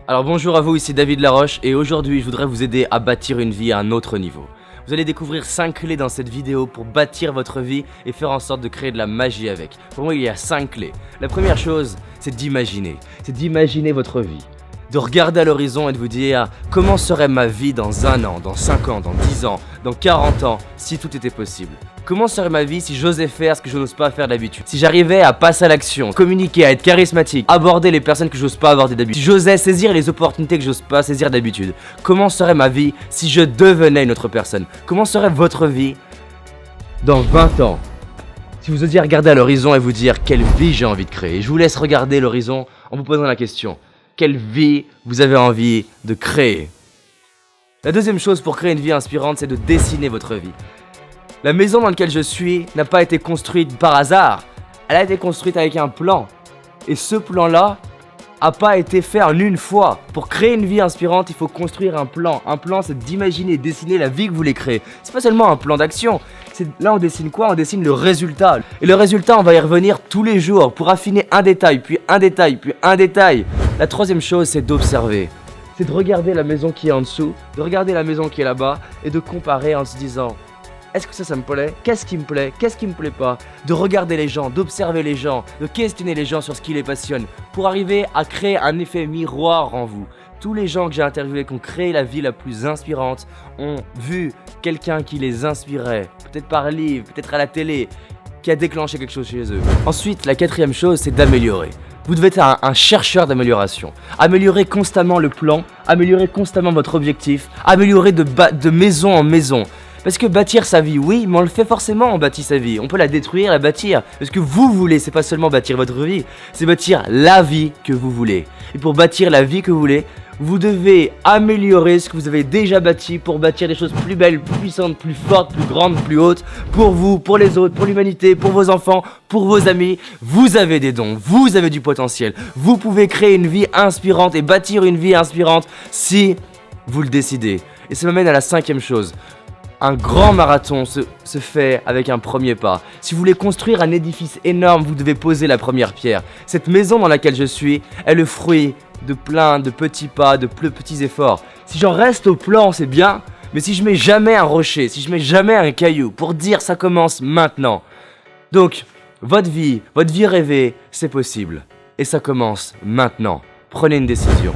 Alors bonjour à vous, ici David Laroche et aujourd'hui je voudrais vous aider à bâtir une vie à un autre niveau. Vous allez découvrir 5 clés dans cette vidéo pour bâtir votre vie et faire en sorte de créer de la magie avec. Pour moi il y a 5 clés. La première chose c'est d'imaginer votre vie. De regarder à l'horizon et de vous dire comment serait ma vie dans 1 an, dans 5 ans, dans 10 ans, dans 40 ans si tout était possible. Comment serait ma vie si j'osais faire ce que je n'ose pas faire d'habitude? Si j'arrivais à passer à l'action, communiquer, à être charismatique, aborder les personnes que j'ose pas aborder d'habitude, si j'osais saisir les opportunités que j'ose pas saisir d'habitude. Comment serait ma vie si je devenais une autre personne? Comment serait votre vie dans 20 ans? Si vous osiez regarder à l'horizon et vous dire quelle vie j'ai envie de créer. Je vous laisse regarder l'horizon en vous posant la question. Quelle vie vous avez envie de créer? La deuxième chose pour créer une vie inspirante, c'est de dessiner votre vie. La maison dans laquelle je suis n'a pas été construite par hasard. Elle a été construite avec un plan. Et ce plan-là n'a pas été fait en une fois. Pour créer une vie inspirante, il faut construire un plan. Un plan, c'est d'imaginer, dessiner la vie que vous voulez créer. C'est pas seulement un plan d'action. Là, on dessine quoi? On dessine le résultat. Et le résultat, on va y revenir tous les jours pour affiner un détail, puis un détail, puis un détail. La troisième chose, c'est d'observer. C'est de regarder la maison qui est en dessous, de regarder la maison qui est là-bas et de comparer en se disant: est-ce que ça me plaît? Qu'est-ce qui me plaît? Qu'est-ce qui me plaît pas? De regarder les gens, d'observer les gens, de questionner les gens sur ce qui les passionne pour arriver à créer un effet miroir en vous. Tous les gens que j'ai interviewés qui ont créé la vie la plus inspirante ont vu quelqu'un qui les inspirait, peut-être par livre, peut-être à la télé, qui a déclenché quelque chose chez eux. Ensuite, la quatrième chose, c'est d'améliorer. Vous devez être un chercheur d'amélioration. Améliorer constamment le plan, améliorer constamment votre objectif, améliorer de maison en maison. Parce que bâtir sa vie, oui, mais on le fait forcément, on bâtit sa vie. On peut la détruire, la bâtir. Parce que vous voulez, c'est pas seulement bâtir votre vie, c'est bâtir la vie que vous voulez. Et pour bâtir la vie que vous voulez, vous devez améliorer ce que vous avez déjà bâti pour bâtir des choses plus belles, plus puissantes, plus fortes, plus grandes, plus hautes. Pour vous, pour les autres, pour l'humanité, pour vos enfants, pour vos amis. Vous avez des dons, vous avez du potentiel. Vous pouvez créer une vie inspirante et bâtir une vie inspirante si vous le décidez. Et ça m'amène à la 5e chose. Un grand marathon se fait avec un premier pas. Si vous voulez construire un édifice énorme, vous devez poser la première pierre. Cette maison dans laquelle je suis est le fruit de plein de petits pas, de petits efforts. Si j'en reste au plan, c'est bien, mais si je mets jamais un rocher, si je mets jamais un caillou, pour dire ça commence maintenant. Donc, votre vie rêvée, c'est possible. Et ça commence maintenant. Prenez une décision.